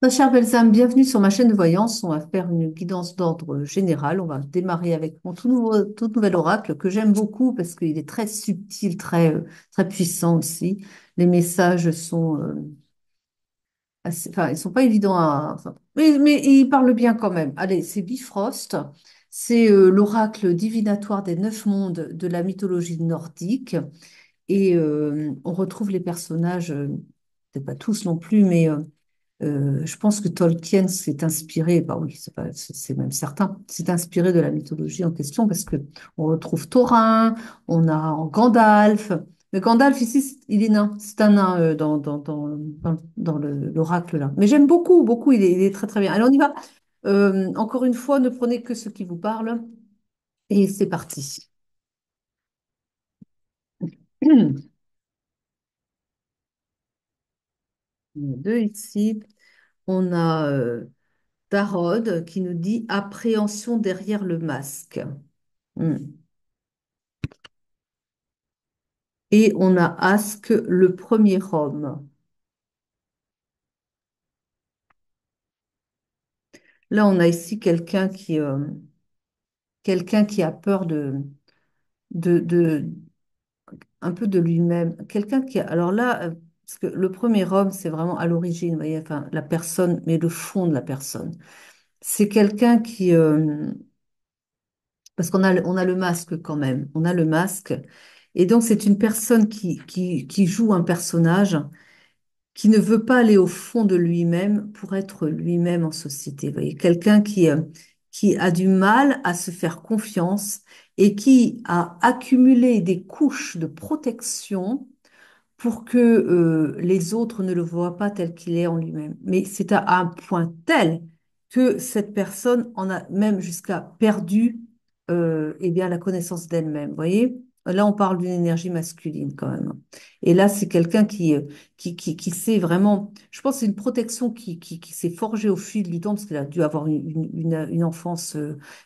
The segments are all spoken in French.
Ma chère Belzame, bienvenue sur ma chaîne de voyance. On va faire une guidance d'ordre général. On va démarrer avec mon tout nouvel oracle que j'aime beaucoup parce qu'il est très subtil, très puissant aussi. Les messages sont enfin, ils sont pas évidents mais ils parlent bien quand même. Allez, c'est Bifrost. C'est l'oracle divinatoire des 9 mondes de la mythologie nordique. Et on retrouve les personnages, peut-être pas tous non plus, mais je pense que Tolkien s'est inspiré, bah oui, c'est même certain, s'est inspiré de la mythologie en question parce que on retrouve Thorin, on a Gandalf. Mais Gandalf ici, il est nain, c'est un nain dans l'oracle là. Mais j'aime beaucoup, beaucoup, il est très très bien. Allez, on y va. Encore une fois, ne prenez que ce qui vous parle et c'est parti. On a deux ici. On a Tarod qui nous dit appréhension derrière le masque. Hmm. Et on a Ask, le premier homme. Là, on a ici quelqu'un qui a peur de un peu de lui-même. Quelqu'un qui a, alors là, parce que le premier homme, c'est vraiment à l'origine, vous voyez, enfin, la personne, mais le fond de la personne. C'est quelqu'un parce on a le masque quand même, on a le masque. Et donc, c'est une personne qui joue un personnage qui ne veut pas aller au fond de lui-même pour être lui-même en société. Vous voyez, quelqu'un qui a du mal à se faire confiance et qui a accumulé des couches de protection pour que les autres ne le voient pas tel qu'il est en lui-même. Mais c'est à un point tel que cette personne en a même jusqu'à perdu eh bien, la connaissance d'elle-même. Vous voyez? Là, on parle d'une énergie masculine quand même. Et là, c'est quelqu'un qui sait vraiment, je pense que c'est une protection qui s'est forgée au fil du temps, parce qu'il a dû avoir une enfance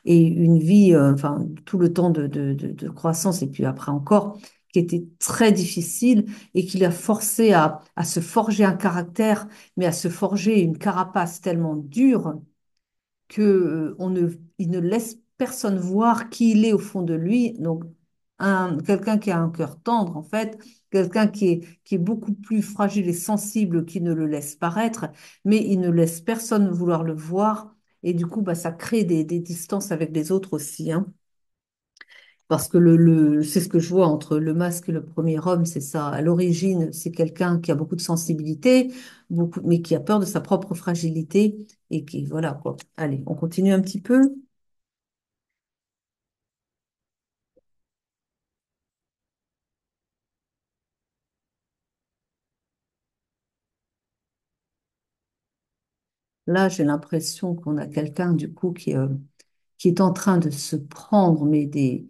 et une vie, enfin, tout le temps de croissance, et puis après encore, qui était très difficile et qui l'a forcé à se forger un caractère, mais à se forger une carapace tellement dure que il ne laisse personne voir qui il est au fond de lui. Donc, quelqu'un qui a un cœur tendre, en fait, quelqu'un qui est beaucoup plus fragile et sensible qu'il ne le laisse paraître, mais il ne laisse personne vouloir le voir. Et du coup, bah, ça crée des distances avec les autres aussi, hein. Parce que c'est ce que je vois entre le masque et le premier homme, c'est ça. À l'origine, c'est quelqu'un qui a beaucoup de sensibilité, beaucoup, mais qui a peur de sa propre fragilité et qui, voilà, quoi. Allez, on continue un petit peu. Là, j'ai l'impression qu'on a quelqu'un, du coup, qui est en train de se prendre, mais des,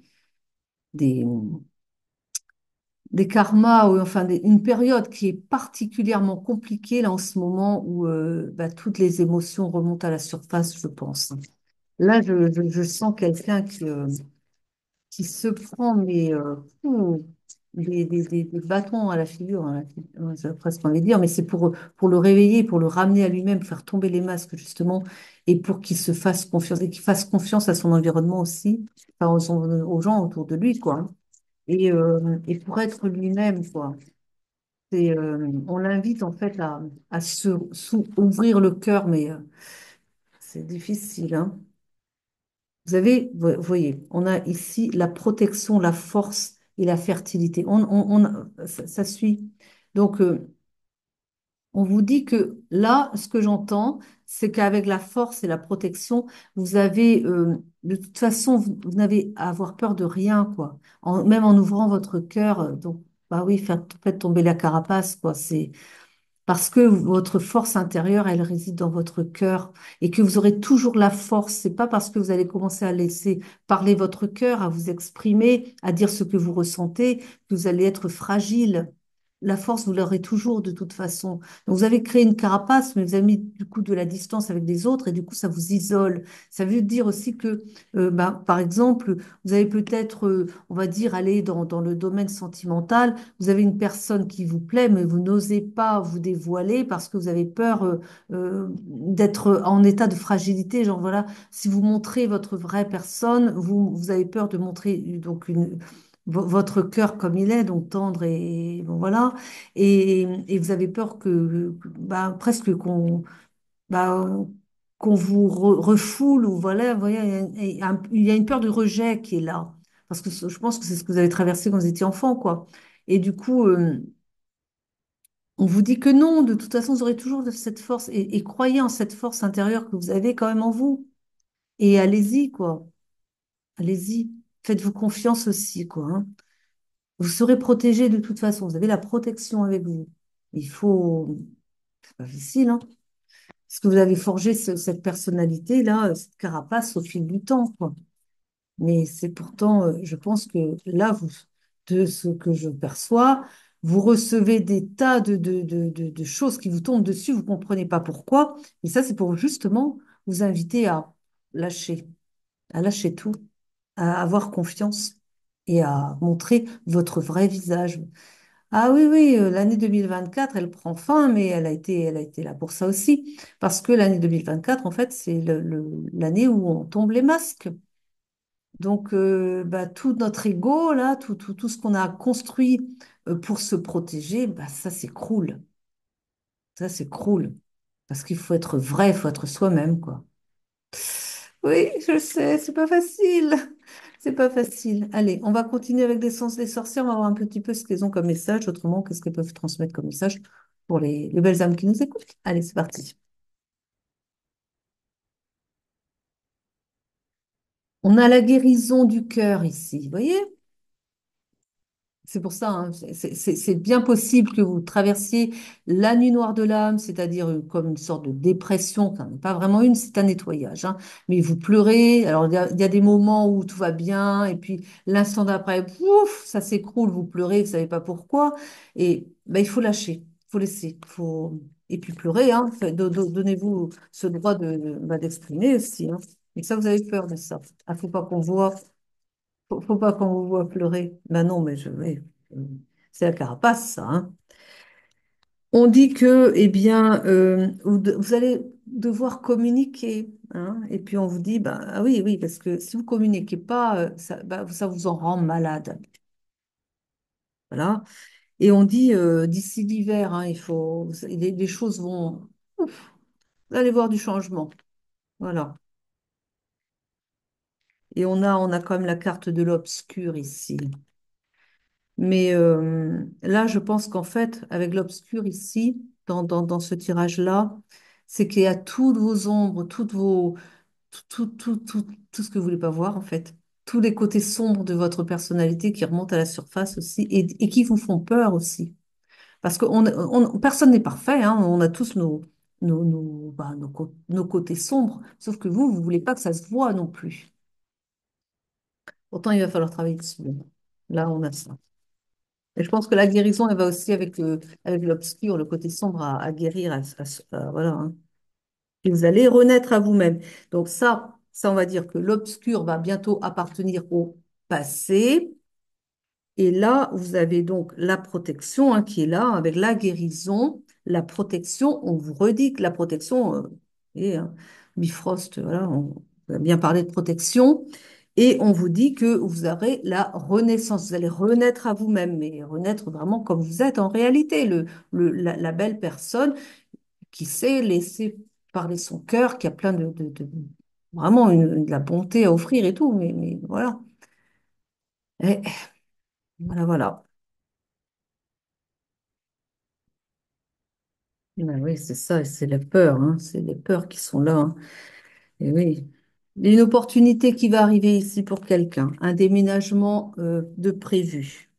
des karmas, ou enfin, une période qui est particulièrement compliquée, là, en ce moment, où bah, toutes les émotions remontent à la surface, je pense. Là, je sens quelqu'un qui se prend des bâtons à la figure, hein, j'ai presque envie de dire, mais c'est pour le réveiller, pour le ramener à lui-même, faire tomber les masques, justement, et pour qu'il se fasse confiance, et qu'il fasse confiance à son environnement aussi, enfin, aux gens autour de lui, quoi, hein. Et pour être lui-même, quoi. On l'invite, en fait, à ouvrir le cœur, mais c'est difficile, hein. Vous voyez, on a ici la protection, la force et la fertilité. Ça suit. Donc, on vous dit que là, ce que j'entends, c'est qu'avec la force et la protection, vous avez, de toute façon, vous n'avez à avoir peur de rien, quoi. Même en ouvrant votre cœur, donc, bah oui, faites tomber la carapace, quoi. C'est, parce que votre force intérieure, elle réside dans votre cœur et que vous aurez toujours la force. C'est pas parce que vous allez commencer à laisser parler votre cœur, à vous exprimer, à dire ce que vous ressentez, que vous allez être fragile. la force, vous l'aurez toujours de toute façon. Donc, vous avez créé une carapace, mais vous avez mis du coup de la distance avec les autres et du coup, ça vous isole. Ça veut dire aussi que, bah, par exemple, vous avez peut-être, on va dire, aller dans le domaine sentimental. Vous avez une personne qui vous plaît, mais vous n'osez pas vous dévoiler parce que vous avez peur, d'être en état de fragilité. Genre, voilà, si vous montrez votre vraie personne, vous avez peur de montrer donc votre cœur comme il est, donc tendre et bon, voilà. Et vous avez peur bah, presque bah, qu'on vous refoule ou voilà, vous voyez, il y a une peur de rejet qui est là. Parce que je pense que c'est ce que vous avez traversé quand vous étiez enfant, quoi. Et du coup, on vous dit que non, de toute façon, vous aurez toujours de cette force et croyez en cette force intérieure que vous avez quand même en vous. Et allez-y, quoi. Allez-y. Faites-vous confiance aussi, quoi, hein. Vous serez protégé de toute façon. Vous avez la protection avec vous. Il faut. C'est pas facile, hein? Parce que vous avez forgé cette personnalité-là, cette carapace au fil du temps, quoi. Mais c'est pourtant, je pense que là, de ce que je perçois, vous recevez des tas de choses qui vous tombent dessus, vous ne comprenez pas pourquoi. Et ça, c'est pour justement vous inviter lâcher, à lâcher tout, à avoir confiance et à montrer votre vrai visage. Ah oui, oui, l'année 2024, elle prend fin, mais elle a été là pour ça aussi. Parce que l'année 2024, en fait, c'est l'année où on tombe les masques. Donc, bah, tout notre ego, là, tout ce qu'on a construit pour se protéger, bah, ça s'écroule. Ça s'écroule. Parce qu'il faut être vrai, il faut être soi-même, quoi. Oui, je sais, c'est pas facile. C'est pas facile. Allez, on va continuer avec des sens des sorcières. On va voir un petit peu ce qu'elles ont comme message. Autrement, qu'est-ce qu'elles peuvent transmettre comme message pour les belles âmes qui nous écoutent. Allez, c'est parti. On a la guérison du cœur ici. Vous voyez? C'est pour ça, hein, c'est bien possible que vous traversiez la nuit noire de l'âme, c'est-à-dire comme une sorte de dépression, enfin, pas vraiment une, c'est un nettoyage, hein. Mais vous pleurez, alors il y a des moments où tout va bien, et puis l'instant d'après, pouf, ça s'écroule, vous pleurez, vous savez pas pourquoi, et ben, il faut lâcher, il faut laisser, faut... et puis pleurer, hein, donnez-vous ce droit bah, d'exprimer aussi, hein. Et ça, vous avez peur de ça. Il ne faut pas qu'on voit. Faut pas qu'on vous voit pleurer. Ben non, mais c'est la carapace, ça, hein. On dit que, eh bien, vous allez devoir communiquer, hein. Et puis on vous dit, ben ah oui, oui, parce que si vous communiquez pas, ça, bah, ça vous en rend malade. Voilà. Et on dit, d'ici l'hiver, hein, les choses vont, ouf, vous allez voir du changement. Voilà. Et on a quand même la carte de l'obscur ici. Mais là, je pense qu'en fait, avec l'obscur ici, dans ce tirage-là, c'est qu'il y a toutes vos ombres, tout ce que vous voulez pas voir, en fait. Tous les côtés sombres de votre personnalité qui remontent à la surface aussi et qui vous font peur aussi. Parce que personne n'est parfait, hein, on a tous bah, nos côtés sombres, sauf que vous voulez pas que ça se voit non plus. Pourtant, il va falloir travailler dessus. Là, on a ça. Et je pense que la guérison, elle va aussi avec l'obscur, le côté sombre à guérir. Voilà, hein. Et vous allez renaître à vous-même. Donc ça, on va dire que l'obscur va bientôt appartenir au passé. Et là, vous avez donc la protection, hein, qui est là, avec la guérison, la protection. On vous redit que la protection, et, hein, Bifrost, voilà, on a bien parlé de protection. Et on vous dit que vous aurez la renaissance. Vous allez renaître à vous-même, mais renaître vraiment comme vous êtes en réalité, la belle personne qui sait laisser parler son cœur, qui a plein vraiment de la bonté à offrir et tout. Mais voilà. Et, voilà, voilà. Ben oui, c'est ça, c'est les peurs, hein, c'est les peurs qui sont là, hein. Et oui, il y a une opportunité qui va arriver ici pour quelqu'un, un déménagement de prévu,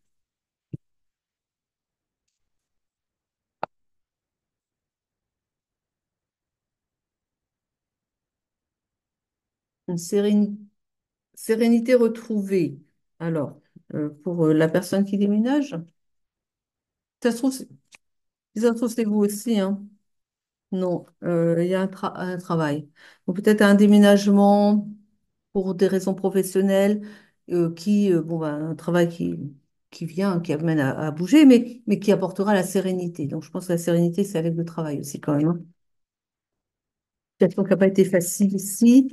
une sérénité retrouvée. Alors, pour la personne qui déménage, Ça se trouve, si ça se trouve, c'est vous aussi, hein. Non, il y a un travail. Donc peut-être un déménagement pour des raisons professionnelles, bon, ben, un travail qui vient, qui amène à bouger, mais qui apportera la sérénité. Donc je pense que la sérénité, c'est avec le travail aussi quand même, hein. Situation qui n'a pas été facile ici.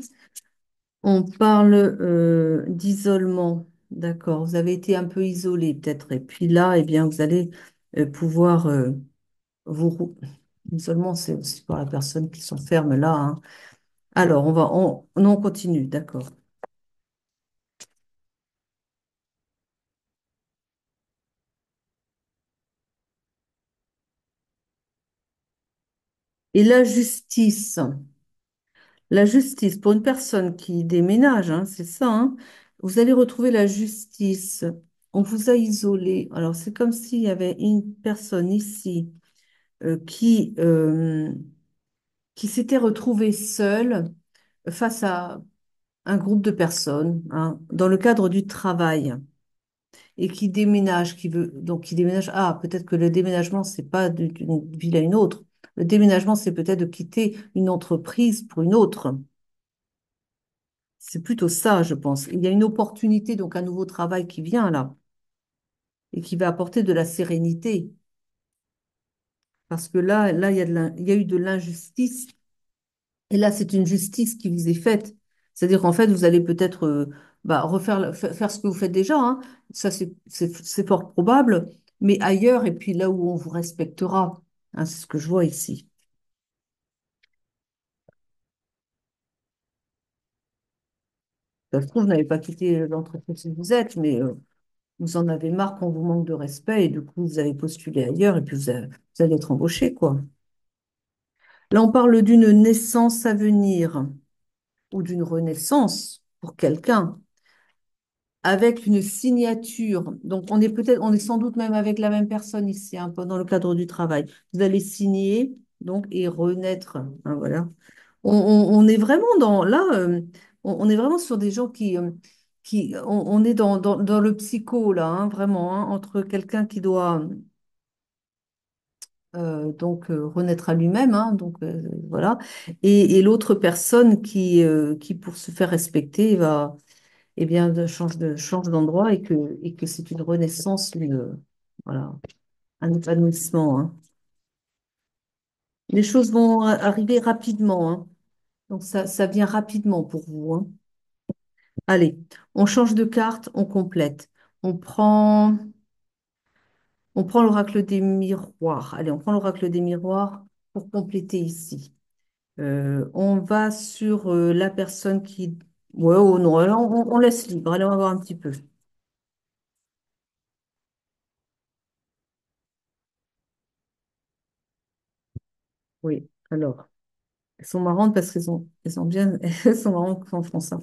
On parle d'isolement. D'accord. Vous avez été un peu isolé peut-être. Et puis là, eh bien, vous allez pouvoir vous... L'isolement, c'est aussi pour la personne qui s'enferme là, hein. Alors, non, on continue, d'accord. Et la justice pour une personne qui déménage, hein, c'est ça, hein, vous allez retrouver la justice. On vous a isolé. Alors, c'est comme s'il y avait une personne ici euh, qui, euh, qui s'était retrouvée seule face à un groupe de personnes, hein, dans le cadre du travail. Et qui déménage, qui déménage. Ah, peut-être que le déménagement, c'est pas d'une ville à une autre. Le déménagement, c'est peut-être de quitter une entreprise pour une autre. C'est plutôt ça, je pense. Il y a une opportunité, donc un nouveau travail qui vient là et qui va apporter de la sérénité. Parce que là, il y a eu de l'injustice. Et là, c'est une justice qui vous est faite. C'est-à-dire qu'en fait, vous allez peut-être faire ce que vous faites déjà, hein. Ça, c'est fort probable. Mais ailleurs, et puis là où on vous respectera, hein, c'est ce que je vois ici. Ça se trouve, vous n'avez pas quitté l'entreprise où vous êtes, mais vous en avez marre qu'on vous manque de respect et du coup, vous avez postulé ailleurs et puis vous allez être embauché, quoi. Là, on parle d'une naissance à venir ou d'une renaissance pour quelqu'un, avec une signature. Donc, on est sans doute même avec la même personne ici, hein, dans le cadre du travail. Vous allez signer, donc, et renaître, hein, voilà. On est vraiment on est vraiment sur des gens on est dans le psycho, là, hein, vraiment, hein, entre quelqu'un qui doit, renaître à lui-même, hein, voilà, et l'autre personne qui, pour se faire respecter, eh bien, change d'endroit et que c'est une renaissance, voilà, un épanouissement, hein. Les choses vont arriver rapidement, hein. Donc, ça vient rapidement pour vous, hein. Allez, on change de carte, on complète. On prend, on prend l'oracle des miroirs. Allez, on prend l'oracle des miroirs pour compléter ici. On va sur la personne qui... Ouais, oh non, alors on laisse libre. Allez, on va voir un petit peu. Oui, alors. Elles sont marrantes parce elles sont bien, elles sont marrantes quand on fait ça.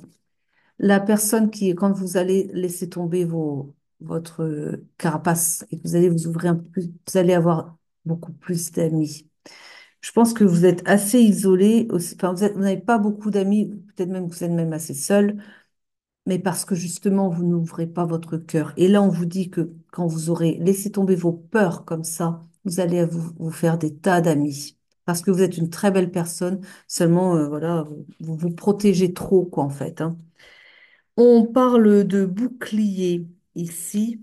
La personne quand vous allez laisser tomber votre carapace et que vous allez vous ouvrir un peu plus, vous allez avoir beaucoup plus d'amis. Je pense que vous êtes assez isolé aussi, enfin, vous n'avez pas beaucoup d'amis, peut-être même que vous êtes même assez seul, mais parce que justement, vous n'ouvrez pas votre cœur. Et là, on vous dit que quand vous aurez laissé tomber vos peurs comme ça, vous allez vous faire des tas d'amis. Parce que vous êtes une très belle personne, seulement, voilà, vous vous protégez trop, quoi, en fait, hein. On parle de bouclier ici.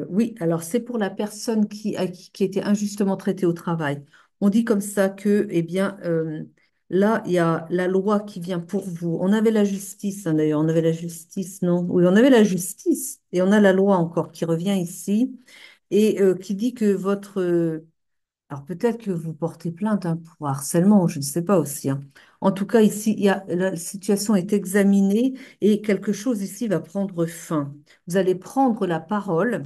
Oui, alors c'est pour la personne qui a été injustement traitée au travail. On dit comme ça que, eh bien, là, il y a la loi qui vient pour vous. On avait la justice, hein, d'ailleurs, on avait la justice, non? Oui, on avait la justice et on a la loi encore qui revient ici et qui dit que alors peut-être que vous portez plainte, hein, pour harcèlement, je ne sais pas aussi, hein. En tout cas, ici, la situation est examinée et quelque chose ici va prendre fin. Vous allez prendre la parole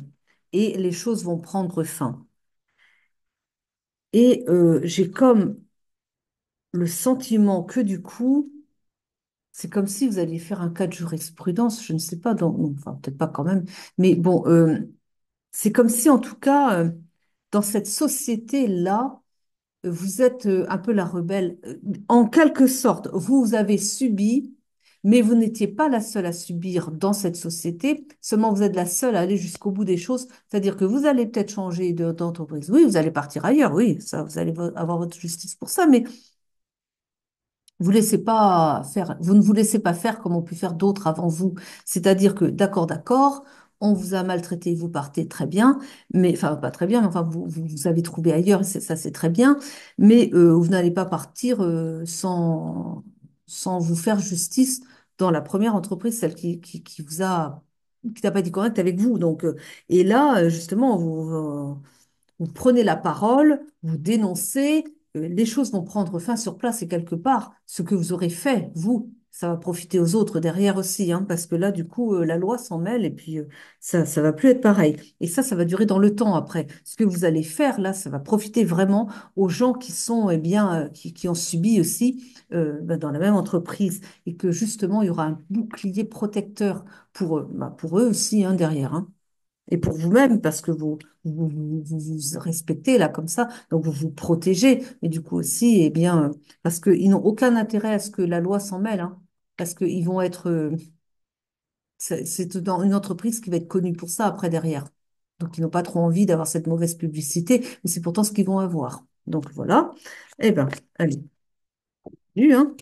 et les choses vont prendre fin. Et j'ai comme le sentiment que du coup, c'est comme si vous alliez faire un cas de jurisprudence, je ne sais pas, non, enfin peut-être pas quand même, mais bon, c'est comme si en tout cas, dans cette société-là, vous êtes un peu la rebelle. En quelque sorte, vous avez subi, Mais vous n'étiez pas la seule à subir dans cette société, seulement vous êtes la seule à aller jusqu'au bout des choses. C'est-à-dire que vous allez peut-être changer d'entreprise. Oui, vous allez partir ailleurs, oui, ça, vous allez avoir votre justice pour ça, mais vous laissez pas faire, vous ne vous laissez pas faire comme ont pu faire d'autres avant vous. C'est-à-dire que, d'accord, on vous a maltraité, vous partez très bien, mais, enfin, pas très bien, mais enfin, vous avez trouvé ailleurs, et ça, c'est très bien, mais vous n'allez pas partir sans vous faire justice dans la première entreprise, celle qui vous a, qui n'a pas été correcte avec vous. Donc, et là, justement, vous prenez la parole, vous dénoncez, les choses vont prendre fin sur place et quelque part, ce que vous aurez fait, vous, ça va profiter aux autres derrière aussi, hein, parce que là, du coup, la loi s'en mêle et puis ça va plus être pareil. Et ça va durer dans le temps après. Ce que vous allez faire là, ça va profiter vraiment aux gens qui sont, eh bien, qui ont subi aussi ben, dans la même entreprise et que justement, il y aura un bouclier protecteur pour eux aussi, hein, derrière, hein. Et pour vous-même, parce que vous respectez là comme ça, donc vous vous protégez. Et du coup aussi, eh bien, parce qu'ils n'ont aucun intérêt à ce que la loi s'en mêle, hein, parce qu'ils vont être, c'est dans une entreprise qui va être connue pour ça après derrière. Donc ils n'ont pas trop envie d'avoir cette mauvaise publicité, mais c'est pourtant ce qu'ils vont avoir. Donc voilà. Eh ben, allez, lu, hein.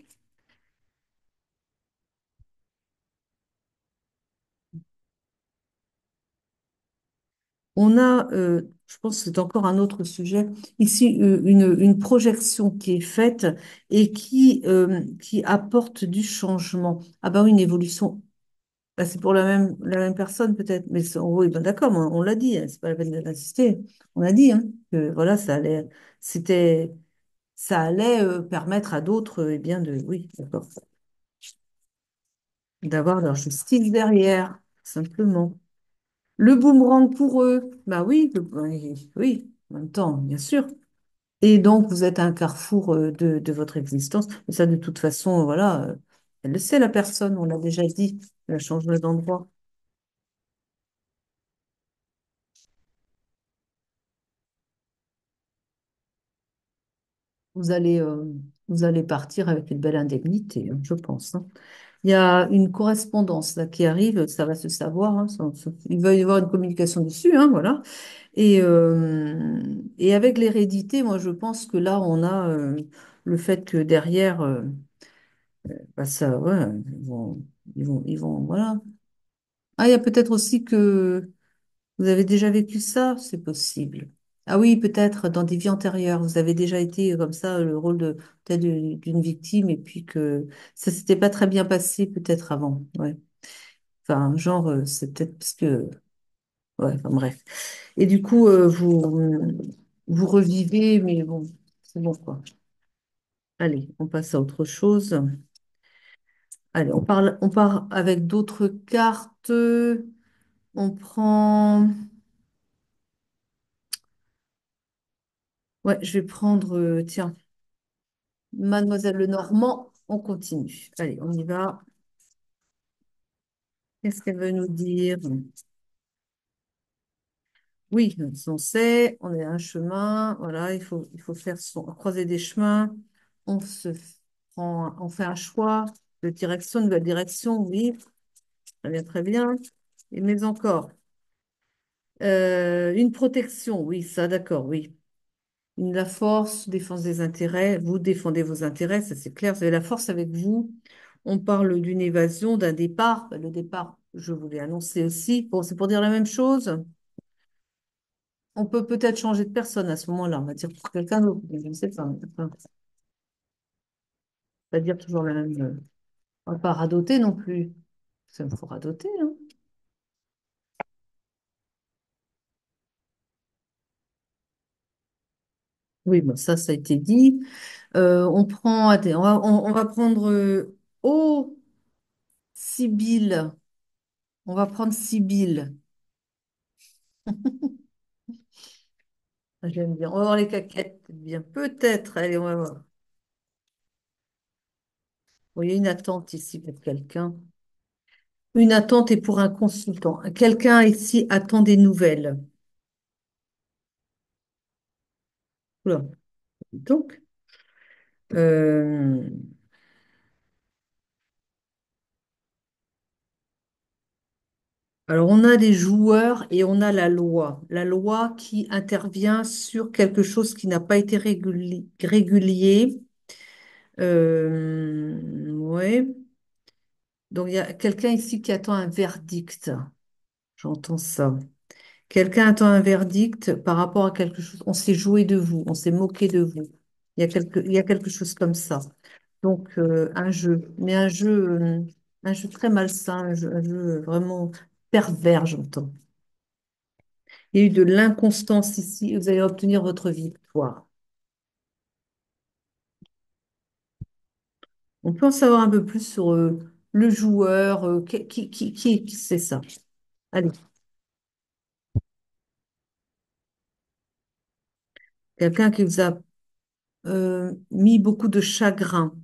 On a, je pense que c'est encore un autre sujet, ici une projection qui est faite et qui apporte du changement. Ah bah oui, une évolution, bah, c'est pour la même personne peut-être, mais oui, ben d'accord, mais on l'a dit, hein, c'est pas la peine d'insister. On a dit hein, que voilà, c'était, ça allait permettre à d'autres, eh bien de, oui, d'accord, d'avoir leur justice derrière, simplement. Le boomerang pour eux, bah oui, oui, oui, en même temps, bien sûr. Et donc, vous êtes à un carrefour de votre existence. Mais ça, de toute façon, voilà, elle le sait, la personne, on l'a déjà dit, elle a changé d'endroit. Vous allez, euh, vous allez partir avec une belle indemnité, hein, je pense, hein. Il y a une correspondance là, qui arrive, ça va se savoir, hein, il va y avoir une communication dessus, hein, voilà. Et avec l'hérédité, moi, je pense que là, on a le fait que derrière, bah, ça, ouais, voilà. Ah, il y a peut-être aussi que vous avez déjà vécu ça, c'est possible. Ah oui, peut-être dans des vies antérieures, vous avez déjà été comme ça, le rôle de peut-être d'une victime, et puis que ça s'était pas très bien passé peut-être avant. Ouais. Enfin, genre, c'est peut-être parce que, ouais, enfin, bref. Et du coup, vous revivez, mais bon, c'est bon quoi. Allez, on passe à autre chose. Allez, on part avec d'autres cartes. On prend. Ouais, je vais prendre, tiens, Mademoiselle Lenormand. On continue. Allez, on y va. Qu'est-ce qu'elle veut nous dire? Oui, on sait, on est à un chemin. Voilà, il faut faire croiser des chemins. On se on fait un choix de direction, de nouvelle direction. Oui, très bien, très bien. Et mais encore, une protection. Oui, ça, d'accord, oui. La force, défense des intérêts, vous défendez vos intérêts, ça c'est clair, vous avez la force avec vous. On parle d'une évasion, d'un départ. Ben, le départ, je vous l'ai annoncé aussi. Bon, c'est pour dire la même chose. On peut peut-être changer de personne à ce moment-là. On va dire pour quelqu'un d'autre. Je ne sais pas. Enfin, pas dire toujours la même. On va pas radoter non plus. Ça me faut radoter, hein. Oui, bon, ça a été dit. On prend, attends, on va prendre. Oh, Sibylle. On va prendre Sibylle. J'aime bien. On va voir les caquettes. Bien, peut-être. Allez, on va voir. Bon, il y a une attente ici pour quelqu'un. Une attente est pour un consultant. Quelqu'un ici attend des nouvelles. Oula, donc, euh, Alors, on a des joueurs et on a la loi. La loi qui intervient sur quelque chose qui n'a pas été régulier. Ouais. Donc, il y a quelqu'un ici qui attend un verdict. J'entends ça. Quelqu'un attend un verdict par rapport à quelque chose. On s'est joué de vous, on s'est moqué de vous. Il y a quelque chose comme ça. Donc, un jeu, mais un jeu très malsain, un jeu vraiment pervers, j'entends. Il y a eu de l'inconstance ici et vous allez obtenir votre victoire. On peut en savoir un peu plus sur le joueur, qui c'est ça? Allez, quelqu'un qui vous a mis beaucoup de chagrin.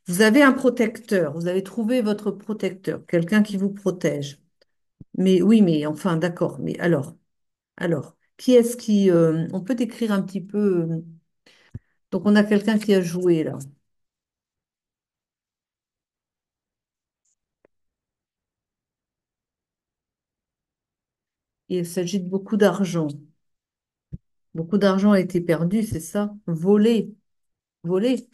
Vous avez un protecteur, vous avez trouvé votre protecteur, quelqu'un qui vous protège. Mais oui, mais enfin, d'accord. Mais alors, qui est-ce qui... on peut décrire un petit peu... donc, on a quelqu'un qui a joué là. Il s'agit de beaucoup d'argent. Beaucoup d'argent a été perdu, c'est ça? Volé, volé.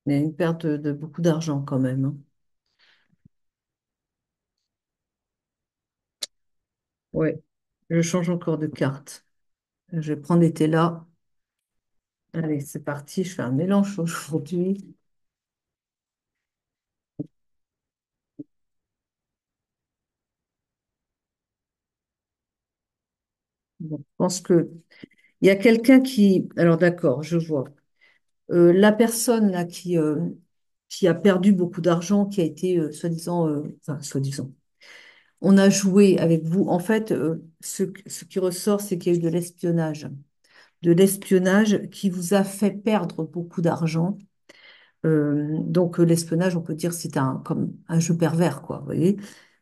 Il y a une perte de beaucoup d'argent quand même, hein. Ouais, je change encore de carte. Je vais prendre été là. Allez, c'est parti. Je fais un mélange aujourd'hui. Bon, je pense que il y a quelqu'un qui. Alors d'accord, je vois. La personne là qui a perdu beaucoup d'argent, qui a été soi-disant, enfin soi-disant. On a joué avec vous. En fait, ce qui ressort, c'est qu'il y a eu de l'espionnage. De l'espionnage qui vous a fait perdre beaucoup d'argent. Donc l'espionnage, on peut dire, c'est comme un jeu pervers, quoi, vous voyez?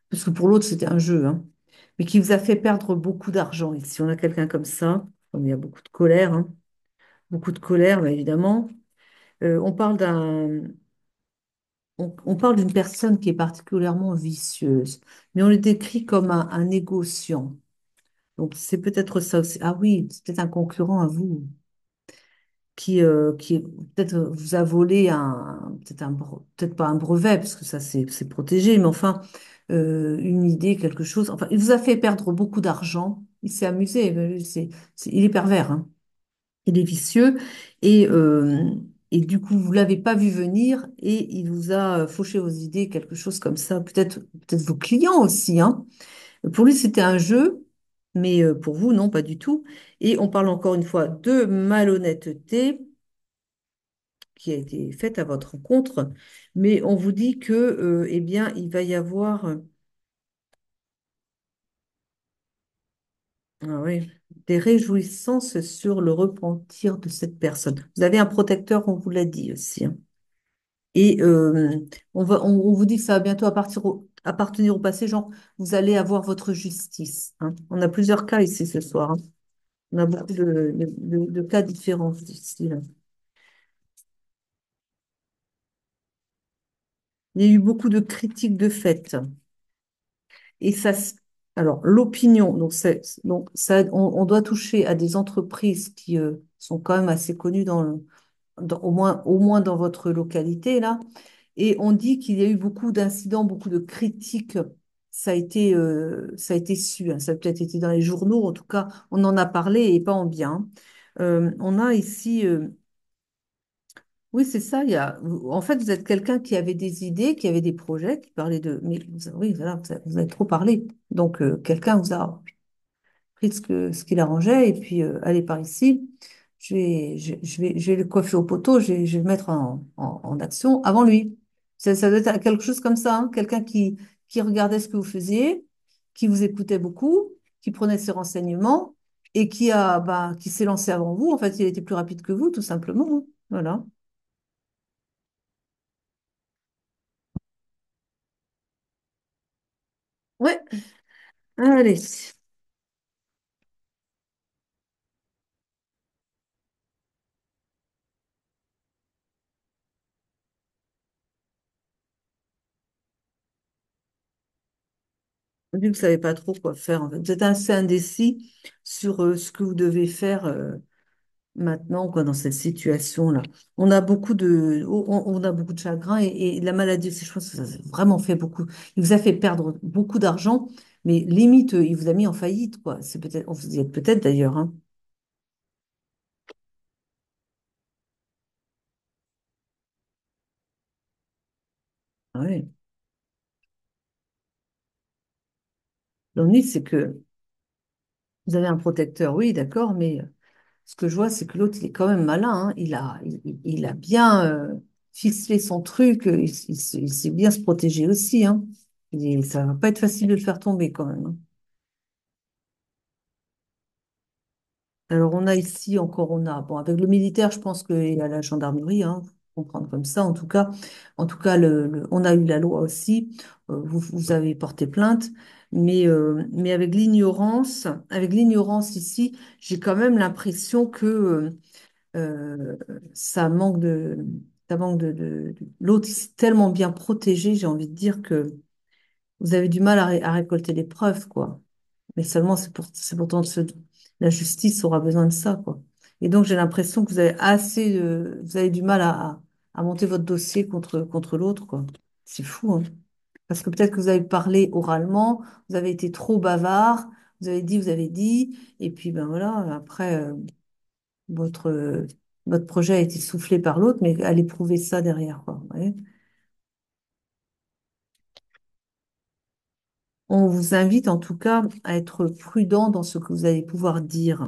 Parce que pour l'autre, c'était un jeu, hein. Mais qui vous a fait perdre beaucoup d'argent. Et si on a quelqu'un comme ça, comme il y a beaucoup de colère, bah, évidemment, on parle on parle d'une personne qui est particulièrement vicieuse, mais on le décrit comme un négociant. Donc c'est peut-être ça aussi. Ah oui, c'est peut-être un concurrent à vous qui peut-être vous a volé peut-être pas un brevet, parce que ça c'est protégé, mais enfin une idée, quelque chose. Enfin, il vous a fait perdre beaucoup d'argent. Il s'est amusé, mais lui, il est pervers, hein. Il est vicieux et du coup vous l'avez pas vu venir et il vous a fauché vos idées, quelque chose comme ça. Peut-être vos clients aussi, hein. Pour lui c'était un jeu, mais pour vous non, pas du tout. Et on parle encore une fois de malhonnêteté qui a été faite à votre rencontre, mais on vous dit que, eh bien, il va y avoir, ah oui, des réjouissances sur le repentir de cette personne. Vous avez un protecteur, on vous l'a dit aussi, hein. Et on vous dit que ça va bientôt appartenir au passé, genre, vous allez avoir votre justice, hein. On a plusieurs cas ici ce soir, hein. On a beaucoup de cas différents ici, là. Il y a eu beaucoup de critiques de fait. Et ça, alors, l'opinion, donc ça, on doit toucher à des entreprises qui sont quand même assez connues au moins dans votre localité, là. Et on dit qu'il y a eu beaucoup d'incidents, beaucoup de critiques. Ça a été su, hein. Ça a peut-être été dans les journaux, en tout cas, on en a parlé et pas en bien. On a ici oui, c'est ça. En fait, vous êtes quelqu'un qui avait des idées, qui avait des projets, qui parlait de. Mais oui, voilà, vous avez trop parlé. Donc, quelqu'un vous a pris ce qu'il arrangeait et puis allez par ici. Je vais le coiffer au poteau, je vais le mettre en action avant lui. Ça doit être quelque chose comme ça, hein. Quelqu'un qui regardait ce que vous faisiez, qui vous écoutait beaucoup, qui prenait ses renseignements et qui s'est lancé avant vous. En fait, il était plus rapide que vous, tout simplement, hein. Voilà. Ouais. Allez, Vu que vous ne savez pas trop quoi faire, en fait. Vous êtes assez indécis sur ce que vous devez faire maintenant, quoi, dans cette situation-là. On a beaucoup de, on a beaucoup de chagrin et la maladie aussi, je pense que ça a vraiment fait beaucoup. Il vous a fait perdre beaucoup d'argent, mais limite, il vous a mis en faillite, quoi. C'est peut-être, vous y êtes peut-être d'ailleurs, hein. Ah oui. L'ennui, c'est que vous avez un protecteur, oui, d'accord, mais ce que je vois, c'est que l'autre, il est quand même malin, hein. Il a bien ficelé son truc, il sait bien se protéger aussi, hein. Ça va pas être facile de le faire tomber quand même, hein. Alors, on a ici encore, bon, avec le militaire, je pense qu'il y a la gendarmerie, hein, faut comprendre comme ça, en tout cas. En tout cas, on a eu la loi aussi, vous avez porté plainte, mais avec l'ignorance ici, j'ai quand même l'impression que euh, ça manque de, l'autre, il s'est tellement bien protégé, j'ai envie de dire que vous avez du mal à récolter les preuves, quoi. Mais seulement c'est pourtant la justice aura besoin de ça, quoi. Et donc j'ai l'impression que vous avez du mal à monter votre dossier contre l'autre, quoi. C'est fou, hein. Parce que peut-être que vous avez parlé oralement, vous avez été trop bavard, vous avez dit, et puis ben voilà, après votre, euh, votre projet a été soufflé par l'autre, mais allez prouver ça derrière, quoi. Vous voyez. On vous invite en tout cas à être prudent dans ce que vous allez pouvoir dire.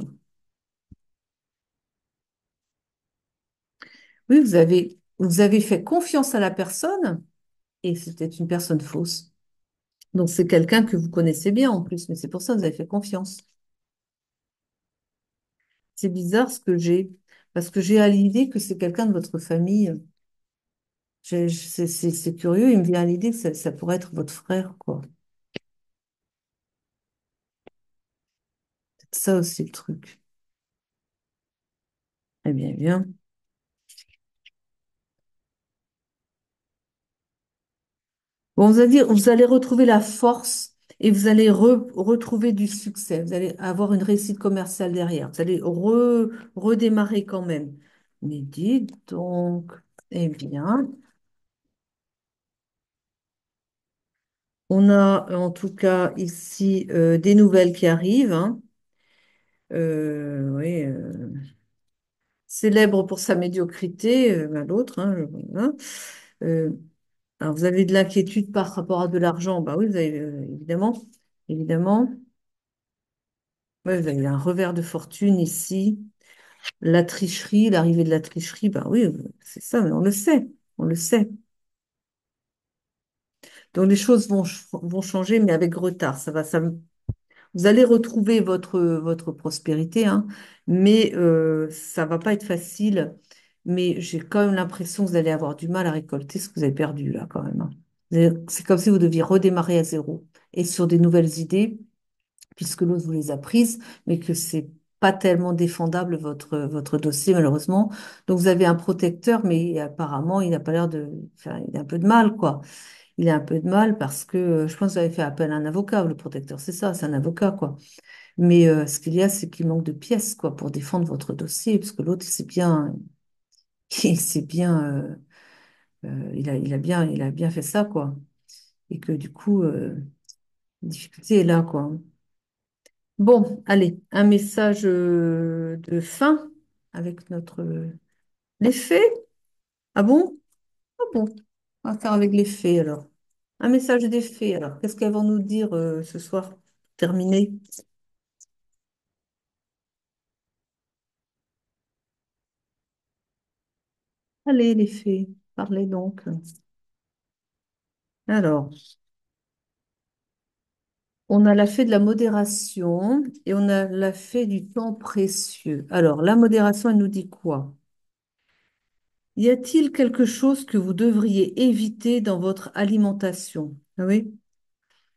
Oui, vous avez fait confiance à la personne et c'était une personne fausse. Donc c'est quelqu'un que vous connaissez bien en plus, mais c'est pour ça que vous avez fait confiance. C'est bizarre ce que j'ai, parce que j'ai à l'idée que c'est quelqu'un de votre famille. C'est curieux, il me vient à l'idée que ça pourrait être votre frère, quoi. C'est ça aussi le truc. Eh bien, bien. Bon, vous allez retrouver la force et vous allez retrouver du succès. Vous allez avoir une réussite commerciale derrière. Vous allez redémarrer quand même. Mais dites donc, eh bien, on a en tout cas ici des nouvelles qui arrivent, hein. Oui, célèbre pour sa médiocrité, ben, l'autre, hein, voilà. Euh, alors, vous avez de l'inquiétude par rapport à de l'argent. Bah oui, vous avez évidemment, évidemment. Ouais, vous avez un revers de fortune ici. La tricherie, l'arrivée de la tricherie, ben oui, c'est ça, mais on le sait, on le sait. Donc les choses vont changer, mais avec retard. Vous allez retrouver votre prospérité, hein, mais ça va pas être facile. Mais j'ai quand même l'impression que vous allez avoir du mal à récolter ce que vous avez perdu là, quand même, hein. C'est comme si vous deviez redémarrer à zéro et sur des nouvelles idées, puisque l'autre vous les a prises, mais que c'est pas tellement défendable votre dossier, malheureusement. Donc vous avez un protecteur, mais apparemment, il n'a pas l'air de. Enfin, il a un peu de mal, quoi. Il a un peu de mal parce que je pense que vous avez fait appel à un avocat, le protecteur, c'est ça, c'est un avocat, quoi. Mais ce qu'il y a, c'est qu'il manque de pièces, quoi, pour défendre votre dossier, parce que l'autre, il s'est bien, il a bien fait ça, quoi. Et que du coup, la difficulté est là, quoi. Bon, allez, un message de fin avec les faits. Ah bon? Ah bon. On va faire avec les faits alors. Un message des faits alors. Qu'est-ce qu'elles vont nous dire ce soir? Terminé. Allez, les faits. Parlez donc. Alors, on a la fée de la modération et on a la fée du temps précieux. Alors, la modération, elle nous dit quoi? Y a-t-il quelque chose que vous devriez éviter dans votre alimentation? Ah oui.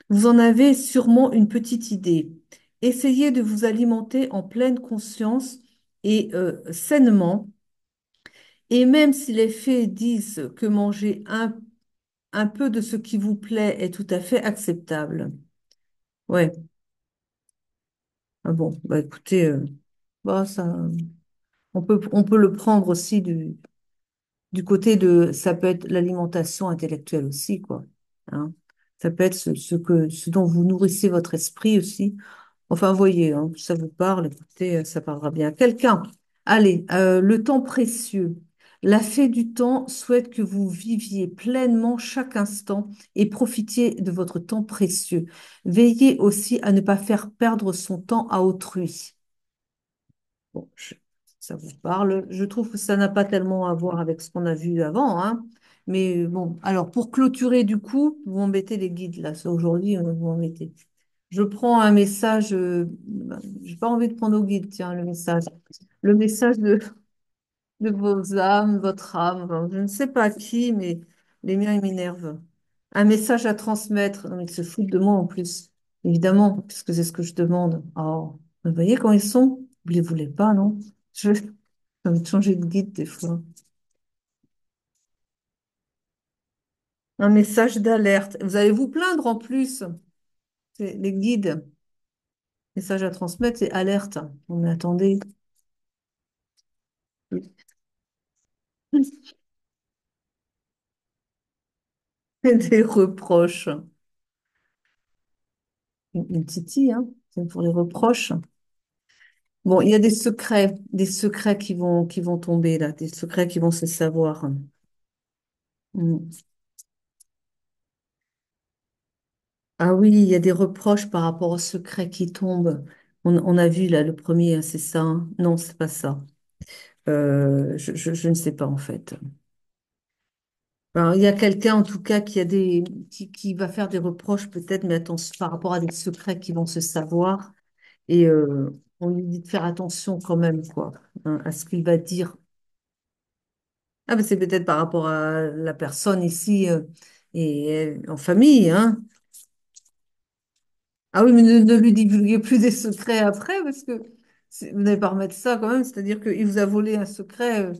Vous en avez sûrement une petite idée. Essayez de vous alimenter en pleine conscience et sainement. Et même si les faits disent que manger un peu de ce qui vous plaît est tout à fait acceptable, Ouais. Ah bon, bah écoutez, bah, ça, on peut le prendre aussi du côté de, ça peut être l'alimentation intellectuelle aussi, quoi. Hein. Ça peut être ce dont vous nourrissez votre esprit aussi. Enfin, voyez, hein, ça vous parle, écoutez, ça parlera bien. Quelqu'un, allez, le temps précieux. La fée du temps souhaite que vous viviez pleinement chaque instant et profitiez de votre temps précieux. Veillez aussi à ne pas faire perdre son temps à autrui. Bon, ça vous parle. Je trouve que ça n'a pas tellement à voir avec ce qu'on a vu avant, hein. Mais bon, alors pour clôturer du coup, vous m'embêtez les guides là. Ça, aujourd'hui, vous m'embêtez. Je prends un message. J'ai pas envie de prendre au guide, tiens, le message. Le message de vos âmes, votre âme. Enfin, je ne sais pas qui, mais les miens, ils m'énervent. Un message à transmettre. Non, mais ils se foutent de moi en plus. Évidemment, puisque c'est ce que je demande. Oh, vous voyez quand ils sont? Vous les voulez pas, non? Je j'ai envie de changer de guide des fois. Un message d'alerte. Vous allez vous plaindre en plus. C'est les guides. Message à transmettre, c'est alerte. On mais attendez. Des reproches. Une titille, hein. C'est pour les reproches. Bon, il y a des secrets qui vont tomber là, des secrets qui vont se savoir. Mm. Ah oui, il y a des reproches par rapport aux secrets qui tombent. On a vu là le premier, hein, c'est ça, hein. Non, c'est pas ça. Je ne sais pas en fait. Alors, il y a quelqu'un en tout cas qui va faire des reproches peut-être, mais attention par rapport à des secrets qui vont se savoir. Et on lui dit de faire attention quand même, quoi, hein, à ce qu'il va dire. Ah, mais c'est peut-être par rapport à la personne ici et en famille, hein. Ah oui, mais ne lui divulguez plus des secrets après, parce que vous n'allez pas remettre ça quand même, c'est-à-dire qu'il vous a volé un secret.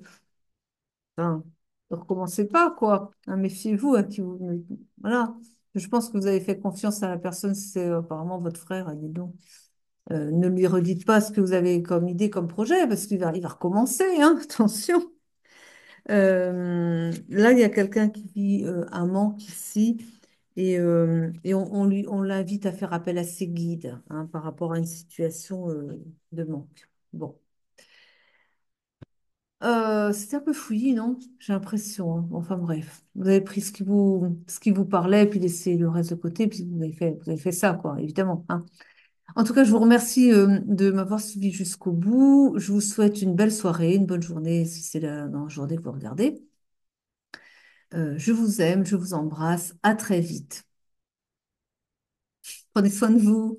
Enfin, ne recommencez pas, quoi. Hein, méfiez-vous à qui vous. Voilà. Je pense que vous avez fait confiance à la personne, c'est apparemment votre frère, dis donc. Ne lui redites pas ce que vous avez comme idée, comme projet, parce il va recommencer, hein, attention. Là, il y a quelqu'un qui vit un manque ici et on l'invite à faire appel à ses guides hein, par rapport à une situation de manque. Bon. C'était un peu fouillis, non? J'ai l'impression, hein. Enfin bref, vous avez pris ce qui vous parlait, puis laissé le reste de côté, puis vous avez fait ça, quoi, évidemment, hein. En tout cas, je vous remercie de m'avoir suivi jusqu'au bout. Je vous souhaite une belle soirée, une bonne journée, si c'est la journée que vous regardez. Je vous aime, je vous embrasse. À très vite. Prenez soin de vous.